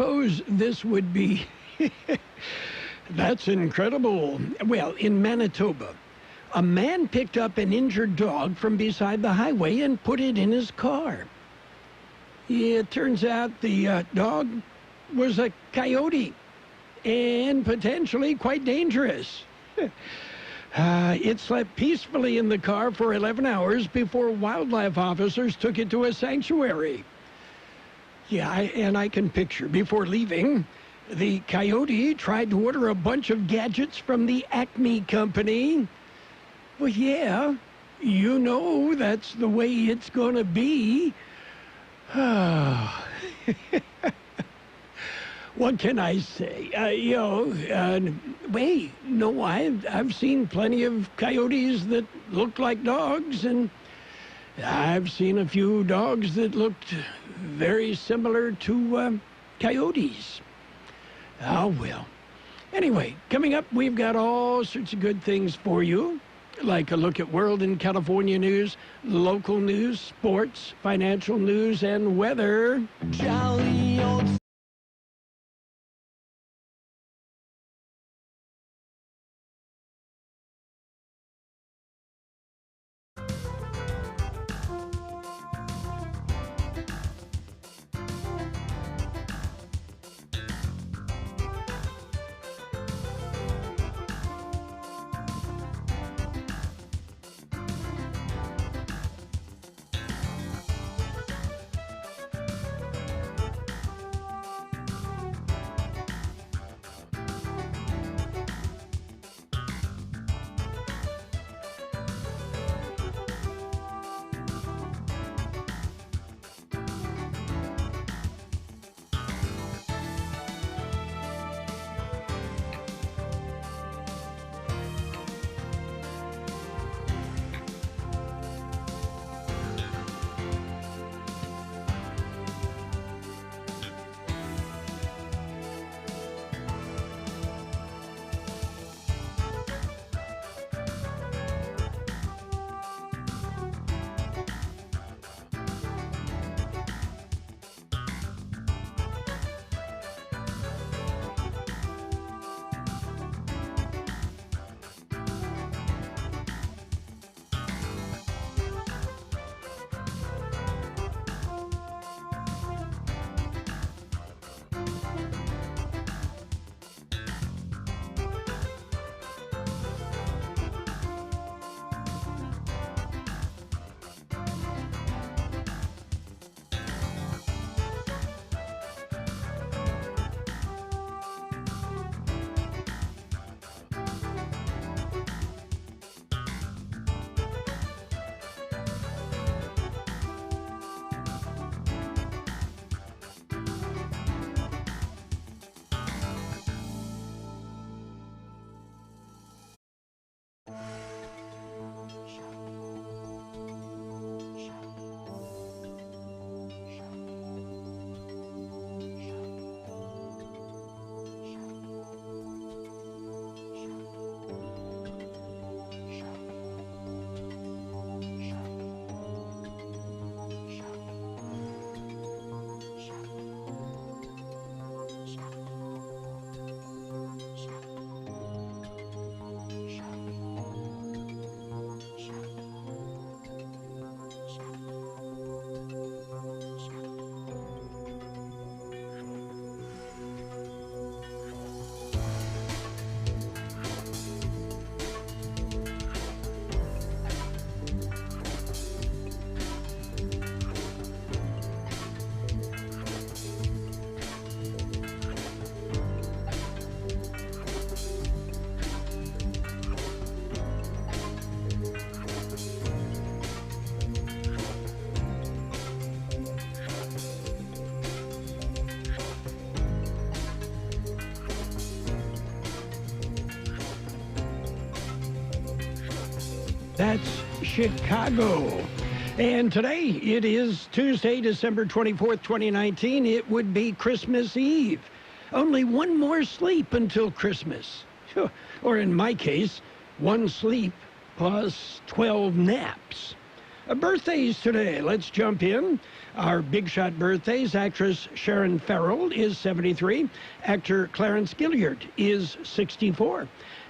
suppose this would be... That's incredible. Well, in Manitoba, a man picked up an injured dog from beside the highway and put it in his car. It turns out the dog was a coyote and potentially quite dangerous. It slept peacefully in the car for 11 hours before wildlife officers took it to a sanctuary. Yeah, and I can picture, before leaving, the coyote tried to order a bunch of gadgets from the Acme company. Well, yeah, you know that's the way it's going to be. What can I say? I've seen plenty of coyotes that look like dogs, and I've seen a few dogs that looked very similar to coyotes. Oh, well. Anyway, coming up, we've got all sorts of good things for you, like a look at world and California news, local news, sports, financial news, and weather. Jolly old... That's Chicago. And today, it is Tuesday, December 24th, 2019. It would be Christmas Eve. Only one more sleep until Christmas. Or in my case, one sleep plus 12 naps. Birthdays today. Let's jump in. Our big shot birthdays. Actress Sharon Farrell is 73. Actor Clarence Gilliard is 64.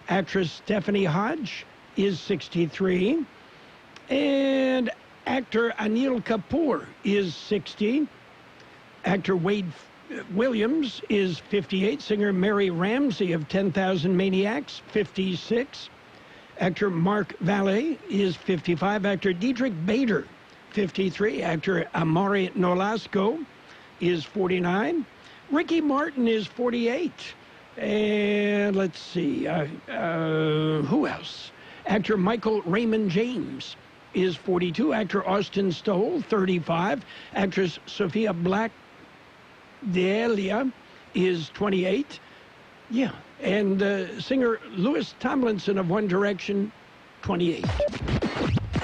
Actress Stephanie Hodge is 63. And actor Anil Kapoor is 60. Actor Wade Williams is 58. Singer Mary Ramsey of 10,000 Maniacs, 56. Actor Mark Valle is 55. Actor Diedrich Bader, 53. Actor Amaury Nolasco is 49. Ricky Martin is 48. And let's see, who else? Actor Michael Raymond James is 42. Actor Austin Stoll, 35. Actress Sophia Black Delia is 28. Yeah. And singer Louis Tomlinson of One Direction, 28.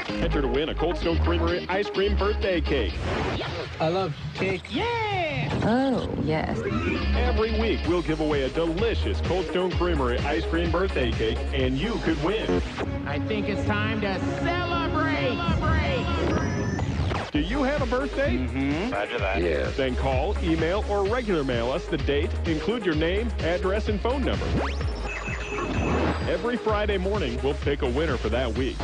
Enter to win a Cold Stone Creamery ice cream birthday cake. I love cake. Yeah! Oh, yes. Every week, we'll give away a delicious Cold Stone Creamery ice cream birthday cake, and you could win. I think it's time to celebrate! Do you have a birthday? Mm-hmm. Roger that. Yes. Then call, email, or regular mail us the date. Include your name, address, and phone number. Every Friday morning, we'll pick a winner for that week.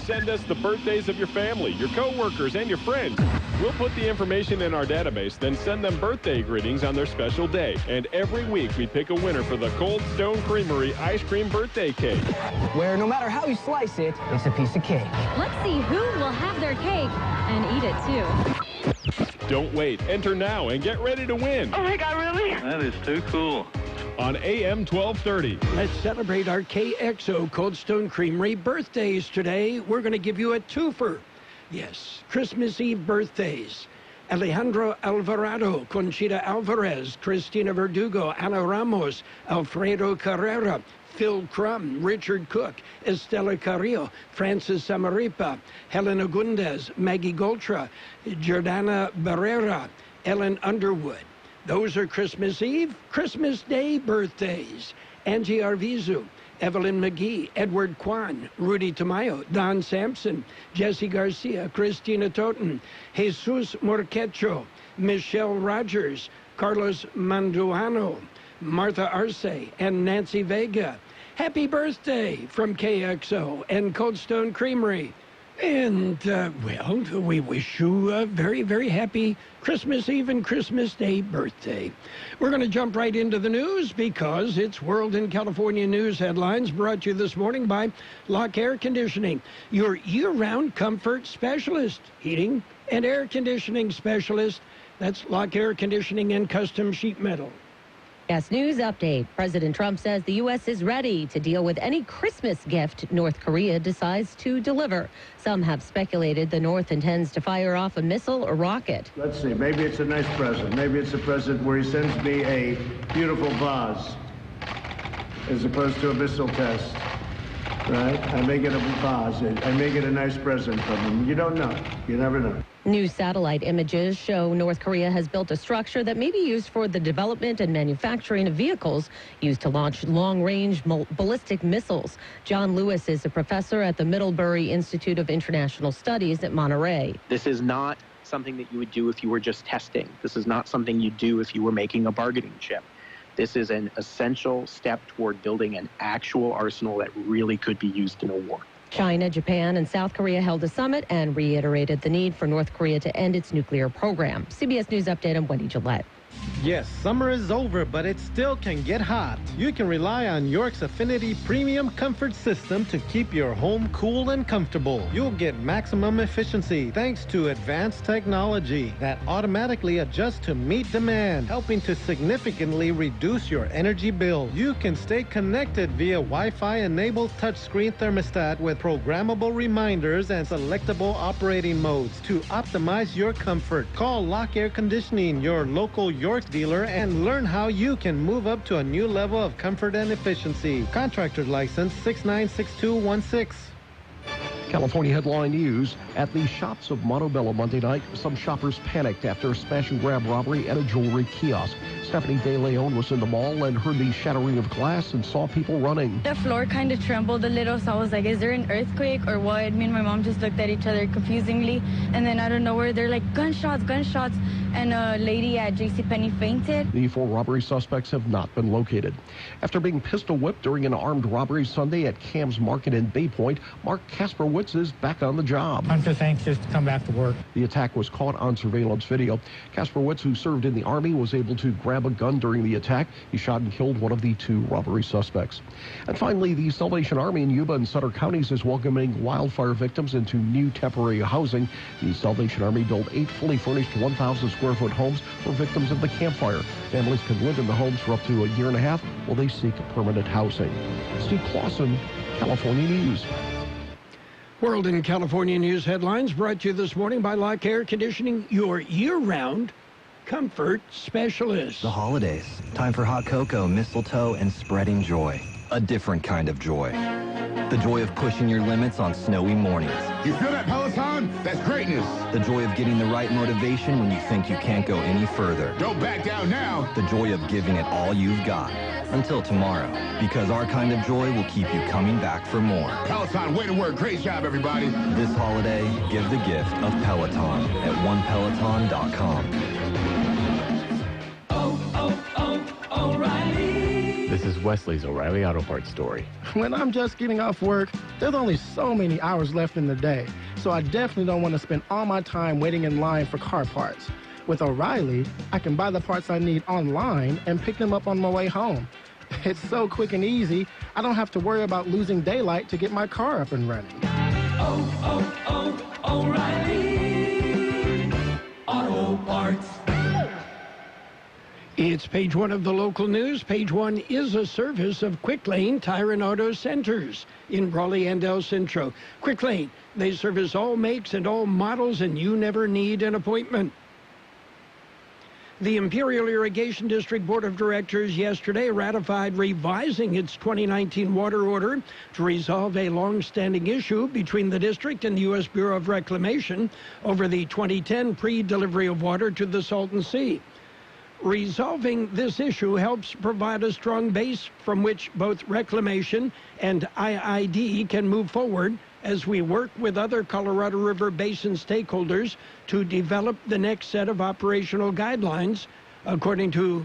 Send us the birthdays of your family, your coworkers, and your friends. We'll put the information in our database, then send them birthday greetings on their special day. And every week, we pick a winner for the Cold Stone Creamery ice cream birthday cake. Where no matter how you slice it, it's a piece of cake. Let's see who will have their cake and eat it, too. Don't wait. Enter now and get ready to win. Oh, my God, really? That is too cool. On AM 1230. Let's celebrate our Kxo Cold Stone Creamery birthdays today. We're going to give you a twofer. Yes, Christmas Eve birthdays. Alejandro Alvarado, Conchita Alvarez, Cristina Verdugo, Ana Ramos, Alfredo Carrera, Phil Crum, Richard Cook, Estela Carrillo, Francis Samaripa, Helena Gundes, Maggie Goltra, Jordana Barrera, Ellen Underwood. Those are Christmas Eve, Christmas Day birthdays. Angie Arvizu, Evelyn McGee, Edward Kwan, Rudy Tamayo, Don Sampson, Jesse Garcia, Christina Toten, Jesus Morquecho, Michelle Rogers, Carlos Manduano, Martha Arce, and Nancy Vega. Happy birthday from KXO and Cold Stone Creamery. And, well, we wish you a very, very happy Christmas Eve and Christmas Day birthday. We're going to jump right into the news because it's World in California News headlines brought to you this morning by Lock Air Conditioning, your year-round comfort specialist, heating and air conditioning specialist. That's Lock Air Conditioning and Custom Sheet Metal. Yes, news update. President Trump says the U.S. is ready to deal with any Christmas gift North Korea decides to deliver. Some have speculated the North intends to fire off a missile or rocket. Let's see, maybe it's a nice present. Maybe it's a present where he sends me a beautiful vase as opposed to a missile test, right? I may get a vase. I may get a nice present from him. You don't know. You never know. New satellite images show North Korea has built a structure that may be used for the development and manufacturing of vehicles used to launch long-range ballistic missiles. John Lewis is a professor at the Middlebury Institute of International Studies at Monterey. This is not something that you would do if you were just testing. This is not something you do if you were making a bargaining chip. This is an essential step toward building an actual arsenal that really could be used in a war. China, Japan, and South Korea held a summit and reiterated the need for North Korea to end its nuclear program. CBS News Update, I'm Wendy Gillette. Yes, summer is over, but it still can get hot. You can rely on York's Affinity Premium Comfort System to keep your home cool and comfortable. You'll get maximum efficiency thanks to advanced technology that automatically adjusts to meet demand, helping to significantly reduce your energy bill. You can stay connected via Wi-Fi-enabled touchscreen thermostat with programmable reminders and selectable operating modes to optimize your comfort. Call Lock Air Conditioning, your local York dealer, and learn how you can move up to a new level of comfort and efficiency. Contractor license 696216. California headline news. At the shops of Montebello Monday night, some shoppers panicked after a smash-and-grab robbery at a jewelry kiosk. Stephanie De Leon was in the mall and heard the shattering of glass and saw people running. The floor kind of trembled a little, so I was like, is there an earthquake or what? Me and my mom just looked at each other confusingly, and then out of nowhere, they're like, gunshots, gunshots, and a lady at JCPenney fainted. The 4 robbery suspects have not been located. After being pistol-whipped during an armed robbery Sunday at Cam's Market in Bay Point, Mark Kasperwitz is back on the job. I'm just anxious to come back to work. The attack was caught on surveillance video. Kasperwitz, who served in the Army, was able to grab a gun during the attack. He shot and killed one of the 2 robbery suspects. And finally, the Salvation Army in Yuba and Sutter counties is welcoming wildfire victims into new temporary housing. The Salvation Army built 8 fully furnished 1,000-square-foot homes for victims of the Camp Fire. Families can live in the homes for up to a year and a half while they seek permanent housing. Steve Clausen, California News. World and California News headlines brought to you this morning by Lock Air Conditioning, your year-round comfort specialist. The holidays. Time for hot cocoa, mistletoe, and spreading joy. A different kind of joy. The joy of pushing your limits on snowy mornings. You feel that, Peloton? That's greatness. The joy of getting the right motivation when you think you can't go any further. Don't back down now. The joy of giving it all you've got. Until tomorrow. Because our kind of joy will keep you coming back for more. Peloton, way to work. Great job, everybody. This holiday, give the gift of Peloton at onepeloton.com. O'Reilly. This is Wesley's O'Reilly Auto Parts story. When I'm just getting off work, there's only so many hours left in the day, so I definitely don't want to spend all my time waiting in line for car parts. With O'Reilly, I can buy the parts I need online and pick them up on my way home. It's so quick and easy, I don't have to worry about losing daylight to get my car up and running. O'Reilly Auto Parts. It's page 1 of the local news. Page 1 is a service of Quick Lane Tire and Auto Centers in Brawley and El Centro. Quick Lane, they service all makes and all models, and you never need an appointment. The Imperial Irrigation District Board of Directors yesterday ratified revising its 2019 water order to resolve a long-standing issue between the district and the U.S. Bureau of Reclamation over the 2010 pre-delivery of water to the Salton Sea. Resolving this issue helps provide a strong base from which both Reclamation and IID can move forward as we work with other Colorado River Basin stakeholders to develop the next set of operational guidelines, according to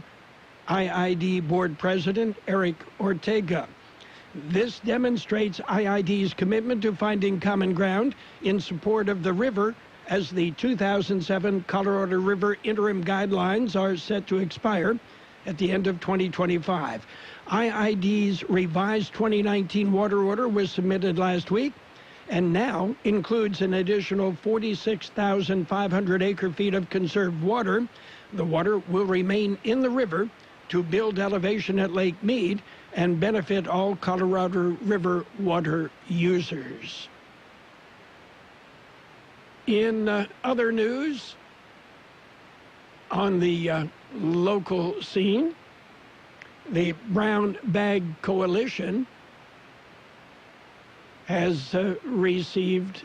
IID Board President Eric Ortega. This demonstrates IID's commitment to finding common ground in support of the river as the 2007 Colorado River interim guidelines are set to expire at the end of 2025. IID's revised 2019 water order was submitted last week and now includes an additional 46,500 acre-feet of conserved water. The water will remain in the river to build elevation at Lake Mead and benefit all Colorado River water users. In other news, on the local scene, the Brown Bag Coalition has received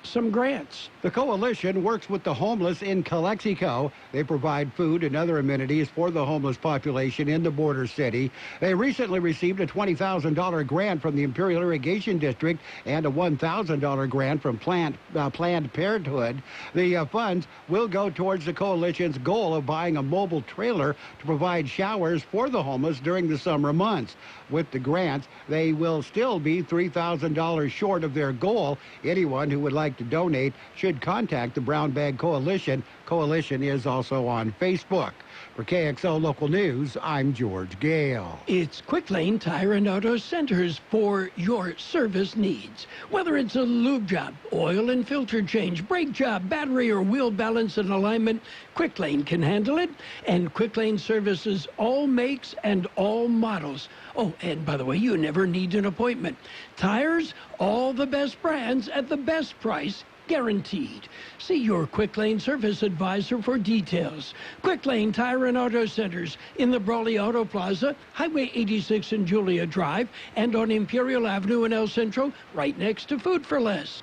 some grants. The coalition works with the homeless in Calexico. They provide food and other amenities for the homeless population in the border city. They recently received a $20,000 grant from the Imperial Irrigation District and a $1,000 grant from Planned Parenthood. The funds will go towards the coalition's goal of buying a mobile trailer to provide showers for the homeless during the summer months. With the grants, they will still be $3,000 short of their goal. Anyone who would like to donate should contact the Brown Bag Coalition. Coalition is also on Facebook. For KXO Local News, I'm George Gale. It's Quick Lane Tire and Auto Centers for your service needs. Whether it's a lube job, oil and filter change, brake job, battery or wheel balance and alignment, Quick Lane can handle it. And Quick Lane services all makes and all models. Oh, and by the way, you never need an appointment. Tires, all the best brands at the best price, guaranteed. See your Quick Lane service advisor for details. Quick Lane Tire and Auto Centers in the Brawley Auto Plaza, Highway 86 and Julia Drive, and on Imperial Avenue in El Centro, right next to Food for Less.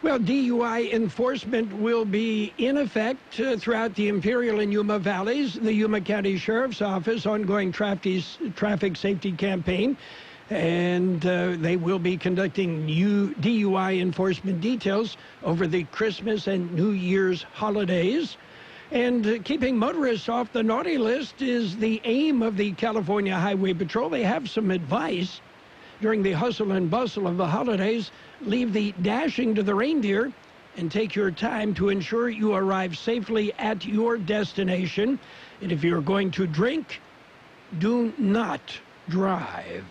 Well, DUI enforcement will be in effect throughout the Imperial and Yuma valleys. The Yuma County Sheriff's Office ongoing traffic safety campaign, and they will be conducting DUI enforcement details over the Christmas and New Year's holidays. And keeping motorists off the naughty list is the aim of the California Highway Patrol. They have some advice. During the hustle and bustle of the holidays, leave the dashing to the reindeer and take your time to ensure you arrive safely at your destination. And if you're going to drink, do not drive.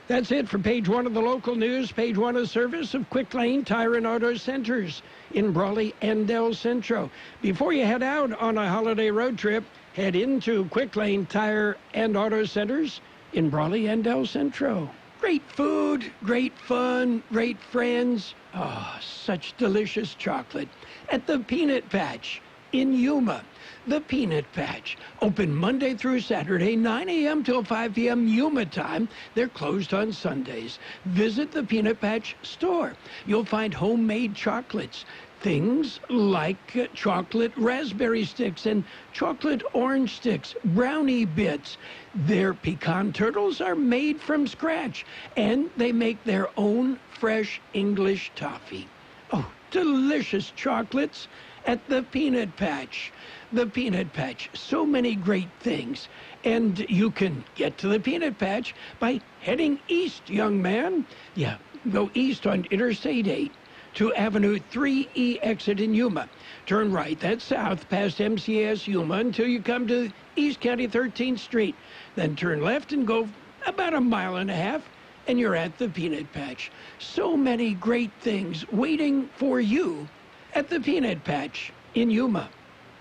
That's it for page one of the local news. Page one of service of Quick Lane Tire and Auto Centers in Brawley and El Centro. Before you head out on a holiday road trip, head into Quick Lane Tire and Auto Centers in Brawley and El Centro. Great food, great fun, great friends. Oh, such delicious chocolate at the Peanut Patch in Yuma. The Peanut Patch, open Monday through Saturday, 9 a.m. till 5 p.m. Yuma time. They're closed on Sundays. Visit the Peanut Patch store. You'll find homemade chocolates, things like chocolate raspberry sticks and chocolate orange sticks, brownie bits. Their pecan turtles are made from scratch, and they make their own fresh English toffee. Oh, delicious chocolates at the Peanut Patch. The Peanut Patch, so many great things. And you can get to the Peanut Patch by heading east, young man. Yeah, go east on Interstate 8 to Avenue 3E exit in Yuma. Turn right, that's south past MCAS Yuma until you come to East County 13th Street. Then turn left and go about a mile and a half, and you're at the Peanut Patch. So many great things waiting for you at the Peanut Patch in Yuma.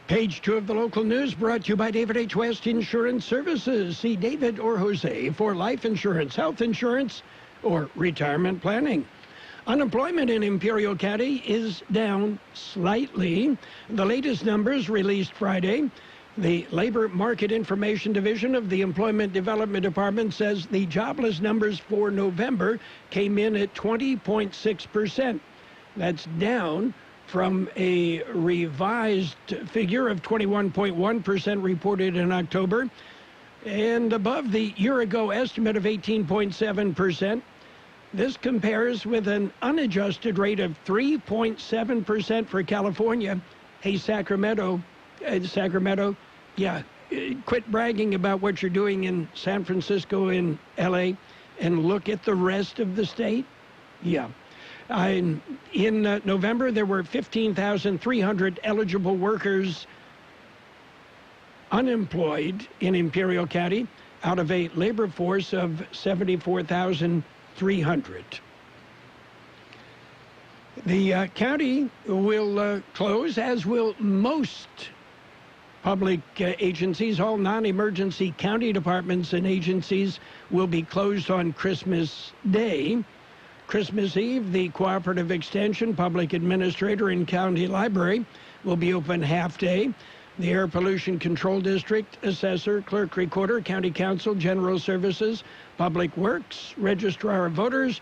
Page two of the local news brought to you by David H. West Insurance Services. See David or Jose for life insurance, health insurance, or retirement planning. Unemployment in Imperial County is down slightly. The latest numbers released Friday. The Labor Market Information Division of the Employment Development Department says the jobless numbers for November came in at 20.6%. That's down from a revised figure of 21.1% reported in October, and above the year-ago estimate of 18.7%. This compares with an unadjusted rate of 3.7% for California. Hey, Sacramento, quit bragging about what you're doing in San Francisco and L.A. and look at the rest of the state. Yeah. In November, there were 15,300 eligible workers unemployed in Imperial County out of a labor force of 74,300. The county will close, as will most public agencies. All non-emergency county departments and agencies will be closed on Christmas Day. Christmas Eve, the Cooperative Extension, Public Administrator, and County Library will be open half-day. The Air Pollution Control District, Assessor, Clerk Recorder, County Council, General Services, Public Works, Registrar of Voters,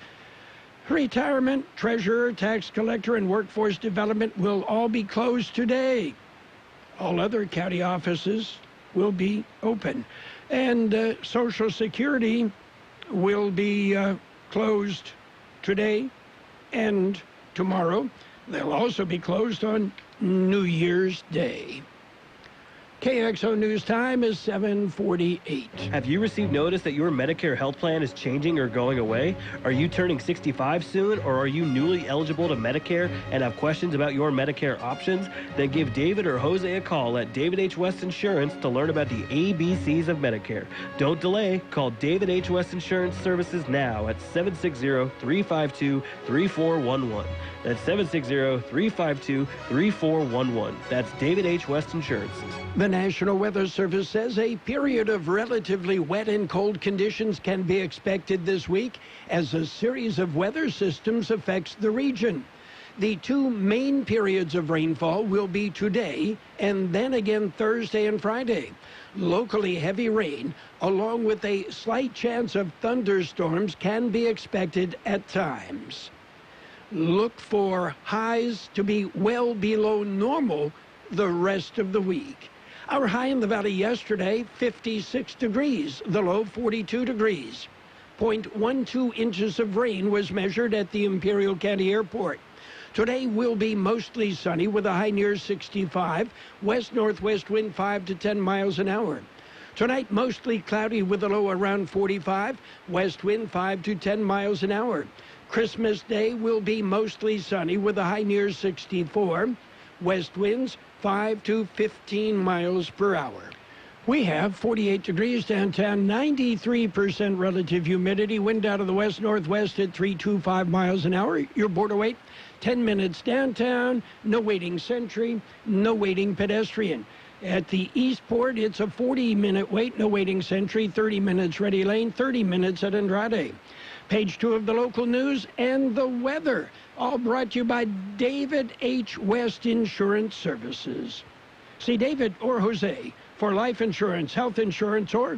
Retirement, Treasurer, Tax Collector, and Workforce Development will all be closed today. All other county offices will be open. And Social Security will be closed today and tomorrow. They'll also be closed on New Year's Day. KXO News Time is 7:48. Have you received notice that your Medicare health plan is changing or going away? Are you turning 65 soon, or are you newly eligible to Medicare and have questions about your Medicare options? Then give David or Jose a call at David H. West Insurance to learn about the ABCs of Medicare. Don't delay. Call David H. West Insurance Services now at 760-352-3411. That's 760-352-3411. That's David H. West Insurance. The National Weather Service says a period of relatively wet and cold conditions can be expected this week as a series of weather systems affects the region. The two main periods of rainfall will be today and then again Thursday and Friday. Locally heavy rain, along with a slight chance of thunderstorms, can be expected at times. Look for highs to be well below normal the rest of the week. Our high in the valley yesterday, 56 degrees. The low, 42 degrees. 0.12 inches of rain was measured at the Imperial County Airport. Today will be mostly sunny with a high near 65. West-northwest wind 5 to 10 miles an hour. Tonight, mostly cloudy with a low around 45. West wind 5 to 10 miles an hour. Christmas Day will be mostly sunny with a high near 64. West winds 5 to 15 miles per hour. We have 48 degrees downtown, 93% relative humidity, wind out of the west-northwest at 325 miles an hour. Your border wait, 10 minutes downtown, no waiting sentry, no waiting pedestrian. At the Eastport, it's a 40-minute wait, no waiting sentry, 30 minutes ready lane, 30 minutes at Andrade. Page 2 of the local news and the weather, all brought to you by David H. West Insurance Services. See David or Jose for life insurance, health insurance, or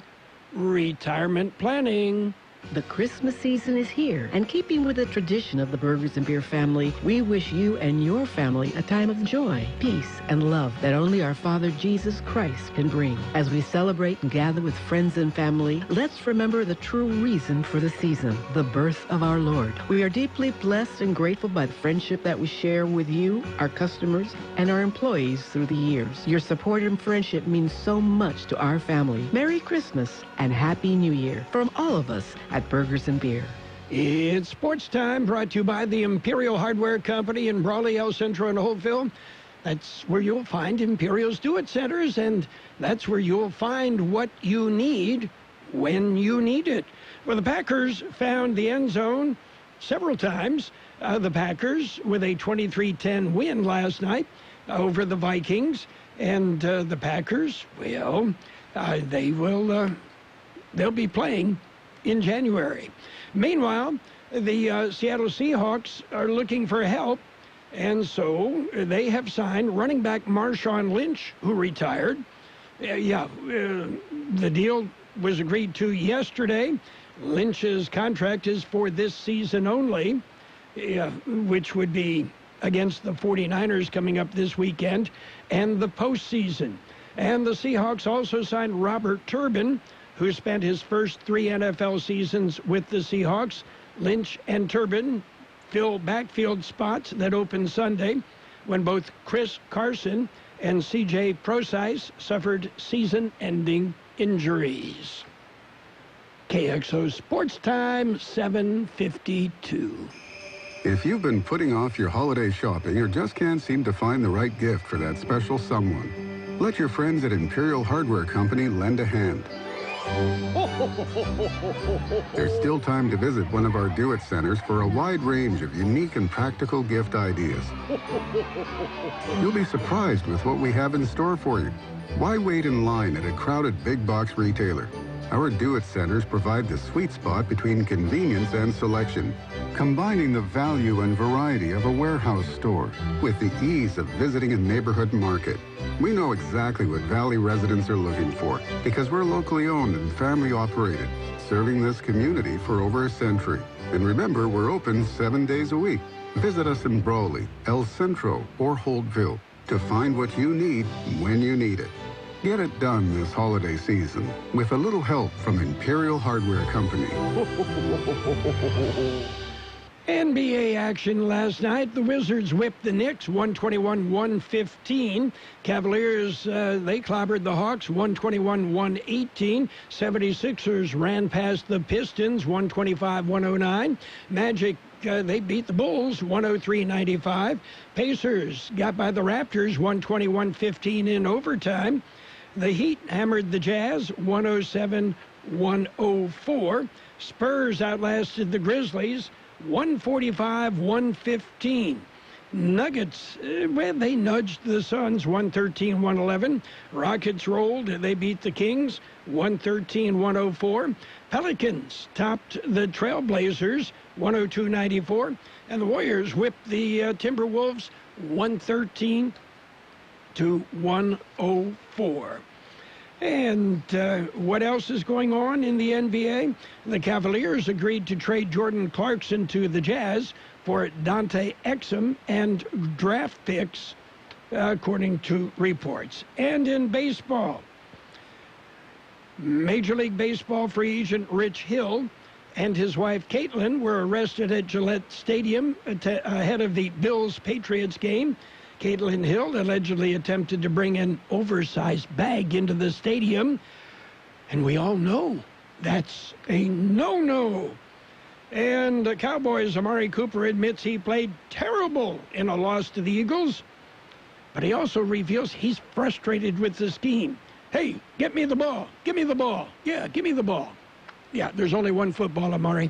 retirement planning. The Christmas season is here, and keeping with the tradition of the Burgers and Beer family, we wish you and your family a time of joy, peace, and love that only our Father Jesus Christ can bring. As we celebrate and gather with friends and family, let's remember the true reason for the season, the birth of our Lord. We are deeply blessed and grateful by the friendship that we share with you, our customers, and our employees through the years. Your support and friendship means so much to our family. Merry Christmas and Happy New Year from all of us at Burgers and Beer. It's sports time, brought to you by the Imperial Hardware Company in Brawley, El Centro, and Holtville. That's where you'll find Imperial's Do-It Centers, and that's where you'll find what you need when you need it. Well, the Packers found the end zone several times. The Packers with a 23-10 win last night over the Vikings, and the Packers, well, they'll be playing in January. Meanwhile, the Seattle Seahawks are looking for help, and so they have signed running back Marshawn Lynch, who retired. The deal was agreed to yesterday. Lynch's contract is for this season only, which would be against the 49ers coming up this weekend, and the postseason. And the Seahawks also signed Robert Turbin, who spent his first 3 NFL seasons with the Seahawks. Lynch and Turbin fill backfield spots that opened Sunday when both Chris Carson and C.J. Prosise suffered season-ending injuries. KXO Sports Time, 7:52. If you've been putting off your holiday shopping or just can't seem to find the right gift for that special someone, let your friends at Imperial Hardware Company lend a hand. There's still time to visit one of our Do-It Centers for a wide range of unique and practical gift ideas. You'll be surprised with what we have in store for you. Why wait in line at a crowded big box retailer? Our Do-It Centers provide the sweet spot between convenience and selection, combining the value and variety of a warehouse store with the ease of visiting a neighborhood market. We know exactly what Valley residents are looking for because we're locally owned and family operated, serving this community for over a century. And remember, we're open 7 days a week. Visit us in Brawley, El Centro, or Holtville to find what you need when you need it. Get it done this holiday season with a little help from Imperial Hardware Company. NBA action last night. The Wizards whipped the Knicks 121-115. Cavaliers, they clobbered the Hawks 121-118. 76ers ran past the Pistons 125-109. Magic, they beat the Bulls 103-95. Pacers got by the Raptors 121-15 in overtime. The Heat hammered the Jazz 107-104. Spurs outlasted the Grizzlies 145-115. Nuggets, they nudged the Suns 113-111. Rockets rolled. They beat the Kings 113-104. Pelicans topped the Trailblazers 102-94. And the Warriors whipped the Timberwolves 113-104. And what else is going on in the NBA? The Cavaliers agreed to trade Jordan Clarkson to the Jazz for Dante Exum and draft picks, according to reports. And in baseball, Major League Baseball free agent Rich Hill and his wife Caitlin were arrested at Gillette Stadium ahead of the Bills-Patriots game. Caitlin Hill allegedly attempted to bring an oversized bag into the stadium, and we all know that's a no-no. And the Cowboys' Amari Cooper admits he played terrible in a loss to the Eagles, but he also reveals he's frustrated with the scheme. Hey, get me the ball. Give me the ball. Yeah, give me the ball. Yeah, there's only one football, Amari.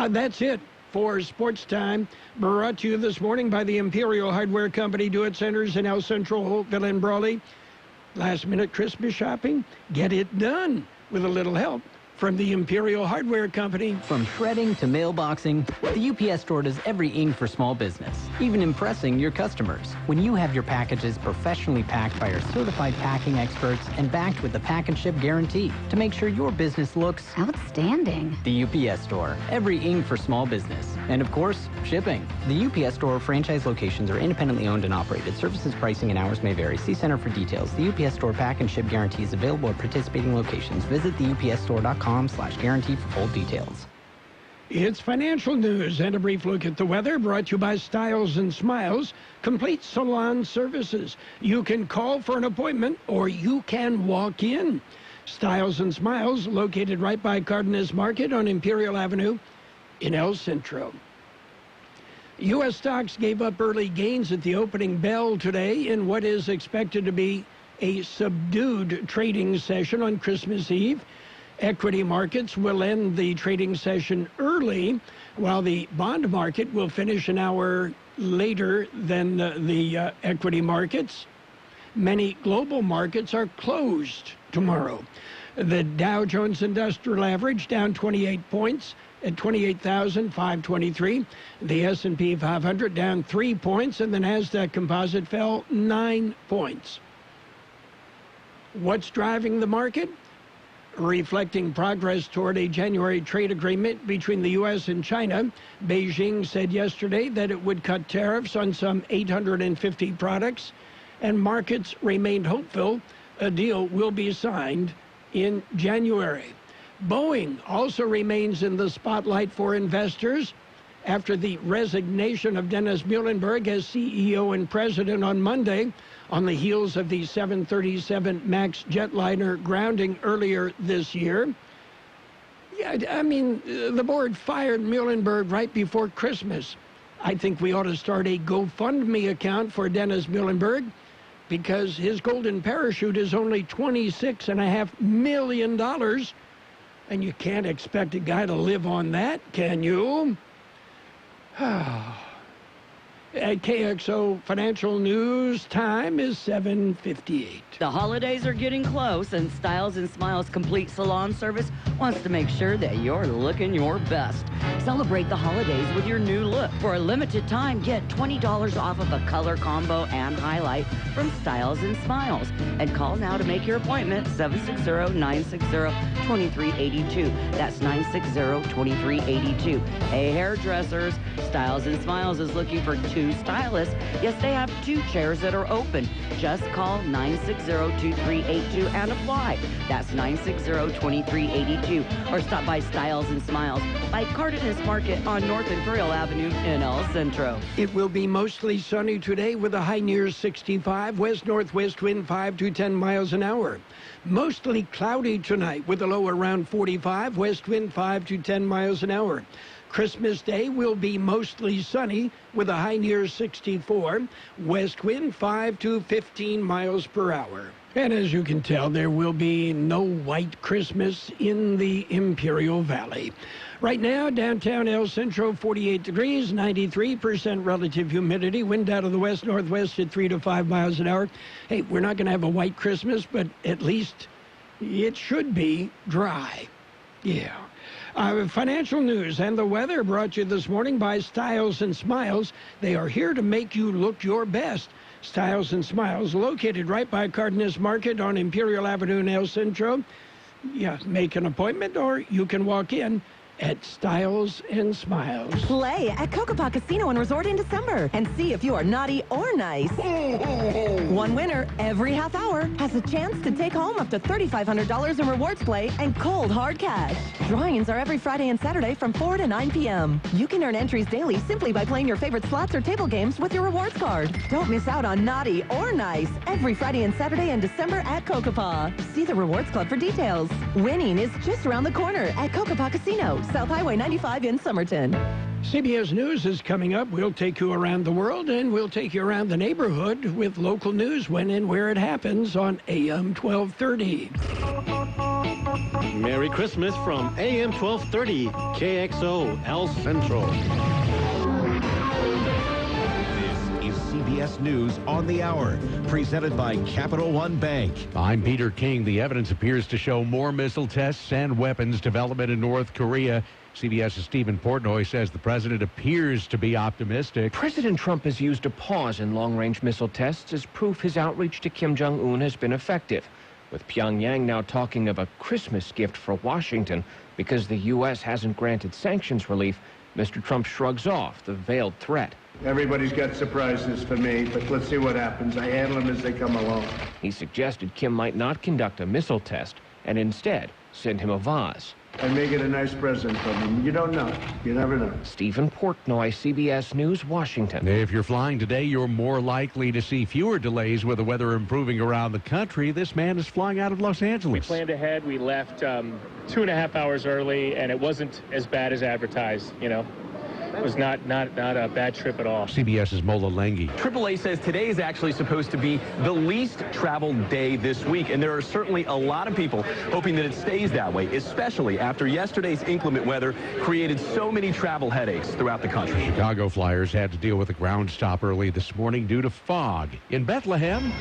That's it for Sports Time, brought to you this morning by the Imperial Hardware Company Do-It Centers in El Centro, Holtville, and Brawley. Last-minute Christmas shopping? Get it done with a little help from the Imperial Hardware Company. From shredding to mailboxing, the UPS Store does everything for small business, even impressing your customers. When you have your packages professionally packed by our certified packing experts and backed with the pack and ship guarantee to make sure your business looks outstanding. The UPS Store, everything for small business. And of course, shipping. The UPS Store franchise locations are independently owned and operated. Services, pricing, and hours may vary. See Center for details. The UPS Store pack and ship guarantee is available at participating locations. Visit theupsstore.com/guarantee for full details. It's financial news and a brief look at the weather, brought to you by Styles and Smiles, complete salon services. You can call for an appointment or you can walk in. Styles and Smiles, located right by Cardenas Market on Imperial Avenue in El Centro. U.S. stocks gave up early gains at the opening bell today in what is expected to be a subdued trading session on Christmas Eve. Equity markets will end the trading session early, while the bond market will finish an hour later than the equity markets. Many global markets are closed tomorrow. The Dow Jones Industrial Average down 28 points at 28,523. The S&P 500 down 3 points, and the Nasdaq Composite fell 9 points. What's driving the market? Reflecting progress toward a January trade agreement between the U.S. and China, Beijing said yesterday that it would cut tariffs on some 850 products, and markets remained hopeful a deal will be signed in January. Boeing also remains in the spotlight for investors after the resignation of Dennis Muhlenberg as CEO and president on Monday, on the heels of the 737 MAX jetliner grounding earlier this year. Yeah, I mean, the board fired Muhlenberg right before Christmas. I think we ought to start a GoFundMe account for Dennis Muhlenberg, because his golden parachute is only $26.5 million, and you can't expect a guy to live on that, can you? At KXO Financial News, time is 7:58. The holidays are getting close, and Styles and Smiles Complete Salon Service wants to make sure that you're looking your best. Celebrate the holidays with your new look. For a limited time, get $20 off of a color combo and highlight from Styles and Smiles. And call now to make your appointment, 760-960-2382. That's 960-2382. Hey, hairdressers, Styles and Smiles is looking for 2 stylists. Yes, they have 2 chairs that are open. Just call 960-2382 and apply. That's 960-2382. Or stop by Styles and Smiles by Cardenas Market on North Imperial Avenue in El Centro. It will be mostly sunny today with a high near 65, west-northwest wind 5 to 10 miles an hour. Mostly cloudy tonight with a low around 45, west wind 5 to 10 miles an hour. Christmas Day will be mostly sunny with a high near 64, west wind 5 to 15 miles per hour. And as you can tell, there will be no white Christmas in the Imperial Valley. Right now, downtown El Centro, 48 degrees, 93% relative humidity, wind out of the west-northwest at 3 to 5 miles an hour. Hey, we're not going to have a white Christmas, but at least it should be dry. Yeah. Financial news and the weather brought you this morning by Styles and Smiles. They are here to make you look your best. Styles and Smiles, located right by Cardenas Market on Imperial Avenue in El Centro. Yeah, make an appointment or you can walk in. at Styles and Smiles. Play at Kxo Casino and Resort in December and see if you are naughty or nice. One winner every half hour has a chance to take home up to $3,500 in rewards play and cold hard cash. Drawings are every Friday and Saturday from 4 to 9 p.m. You can earn entries daily simply by playing your favorite slots or table games with your rewards card. Don't miss out on naughty or nice every Friday and Saturday in December at Kxo. See the Rewards Club for details. Winning is just around the corner at Kxo Casino, South Highway 95 in Somerton. CBS News is coming up. We'll take you around the world and we'll take you around the neighborhood with local news when and where it happens on AM 1230. Merry Christmas from AM 1230, KXO, El Centro. This is CBS News on the Hour, presented by Capital One Bank. I'm Peter King. The evidence appears to show more missile tests and weapons development in North Korea. CBS's Stephen Portnoy says the president appears to be optimistic. President Trump has used a pause in long-range missile tests as proof his outreach to Kim Jong-un has been effective, with Pyongyang now talking of a Christmas gift for Washington because the U.S. hasn't granted sanctions relief. Mr. Trump shrugs off the veiled threat. Everybody's got surprises for me, but let's see what happens. I handle them as they come along. He suggested Kim might not conduct a missile test and instead send him a vase. And make it a nice present from him. You don't know. You never know. Stephen Portnoy, CBS News, Washington. If you're flying today, you're more likely to see fewer delays with the weather improving around the country. This man is flying out of Los Angeles. We planned ahead. We left 2.5 hours early, and it wasn't as bad as advertised, you know. It was not a bad trip at all. CBS's Mola Lengi. AAA says today is actually supposed to be the least traveled day this week, and there are certainly a lot of people hoping that it stays that way, especially after yesterday's inclement weather created so many travel headaches throughout the country. Chicago Flyers had to deal with a ground stop early this morning due to fog. In Bethlehem,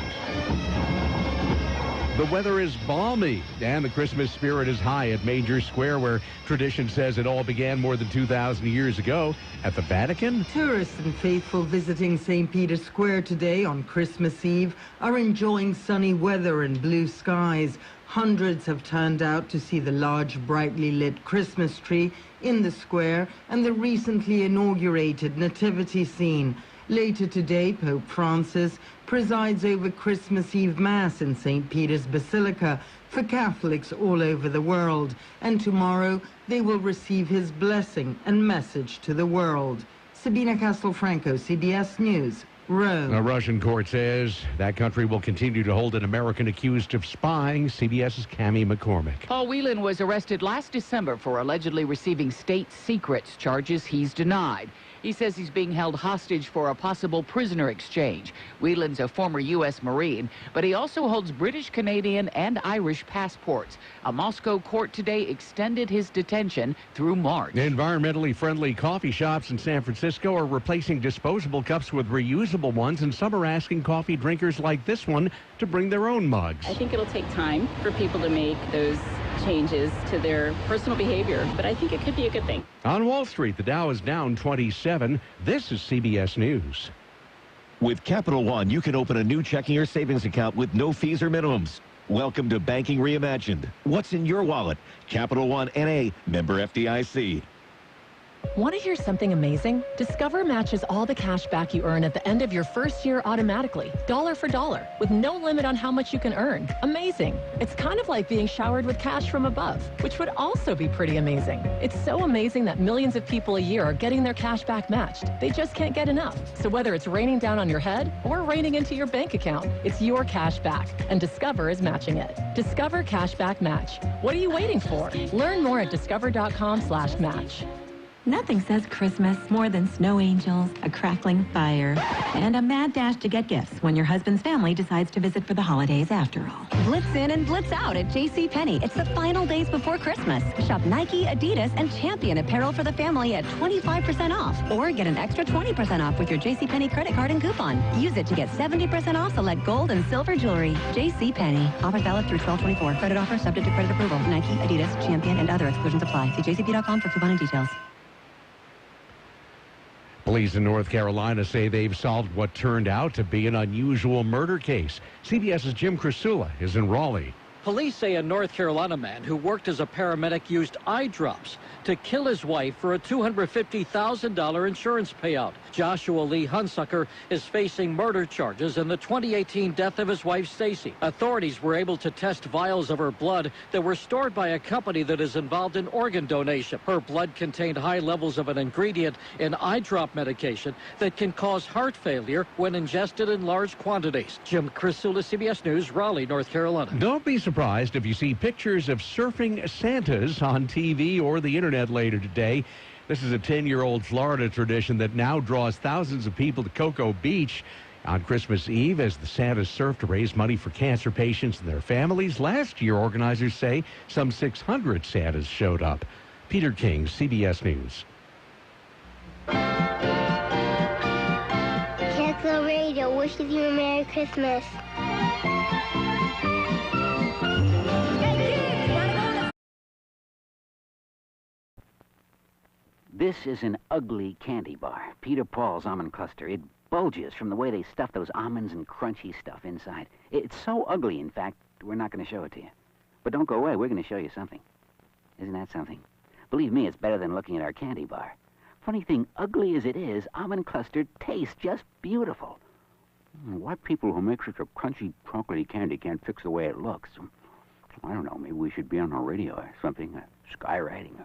the weather is balmy, and the Christmas spirit is high at Manger Square, where tradition says it all began more than 2,000 years ago. At the Vatican, tourists and faithful visiting St. Peter's Square today on Christmas Eve are enjoying sunny weather and blue skies. Hundreds have turned out to see the large, brightly lit Christmas tree in the square and the recently inaugurated nativity scene. Later today, Pope Francis presides over Christmas Eve Mass in St. Peter's Basilica for Catholics all over the world. And tomorrow, they will receive his blessing and message to the world. Sabina Castelfranco, CBS News, Rome. A Russian court says that country will continue to hold an American accused of spying. CBS's Cammie McCormick. Paul Whelan was arrested last December for allegedly receiving state secrets, charges he's denied. He says he's being held hostage for a possible prisoner exchange. Whelan's a former U.S. Marine, but he also holds British, Canadian, and Irish passports. A Moscow court today extended his detention through March. Environmentally friendly coffee shops in San Francisco are replacing disposable cups with reusable ones, and some are asking coffee drinkers like this one to bring their own mugs. I think it'll take time for people to make those changes to their personal behavior, but I think it could be a good thing. On Wall Street, the Dow is down 27. This is CBS News. With Capital One, you can open a new checking or savings account with no fees or minimums. Welcome to Banking Reimagined. What's in your wallet? Capital One N.A., member FDIC. Want to hear something amazing? Discover matches all the cash back you earn at the end of your first year automatically, dollar for dollar, with no limit on how much you can earn. Amazing. It's kind of like being showered with cash from above, which would also be pretty amazing. It's so amazing that millions of people a year are getting their cash back matched. They just can't get enough. So whether it's raining down on your head or raining into your bank account, it's your cash back, and Discover is matching it. Discover Cashback Match. What are you waiting for? Learn more at discover.com/match. Nothing says Christmas more than snow angels, a crackling fire, and a mad dash to get gifts when your husband's family decides to visit for the holidays after all. Blitz in and blitz out at JCPenney. It's the final days before Christmas. Shop Nike, Adidas, and Champion apparel for the family at 25% off. Or get an extra 20% off with your JCPenney credit card and coupon. Use it to get 70% off select gold and silver jewelry. JCPenney. Offer valid through 12/24. Credit offer subject to credit approval. Nike, Adidas, Champion, and other exclusions apply. See jcp.com for coupon and details. Police in North Carolina say they've solved what turned out to be an unusual murder case. CBS's Jim Krasula is in Raleigh. Police say a North Carolina man who worked as a paramedic used eye drops to kill his wife for a $250,000 insurance payout. Joshua Lee Hunsucker is facing murder charges in the 2018 death of his wife, Stacy. Authorities were able to test vials of her blood that were stored by a company that is involved in organ donation. Her blood contained high levels of an ingredient in eye drop medication that can cause heart failure when ingested in large quantities. Jim Crisula, CBS News, Raleigh, North Carolina. Don't be surprised if you see pictures of surfing Santas on TV or the internet later today. This is a 10-year-old Florida tradition that now draws thousands of people to Cocoa Beach on Christmas Eve as the Santas surf to raise money for cancer patients and their families. Last year, organizers say some 600 Santas showed up. Peter King, CBS News. Kxo Radio wishes you a Merry Christmas. This is an ugly candy bar, Peter Paul's Almond Cluster. It bulges from the way they stuff those almonds and crunchy stuff inside. It's so ugly, in fact, we're not going to show it to you. But don't go away, we're going to show you something. Isn't that something? Believe me, it's better than looking at our candy bar. Funny thing, ugly as it is, Almond Cluster tastes just beautiful. Why people who make such a crunchy, chocolatey candy can't fix the way it looks? I don't know, maybe we should be on the radio or something, skywriting.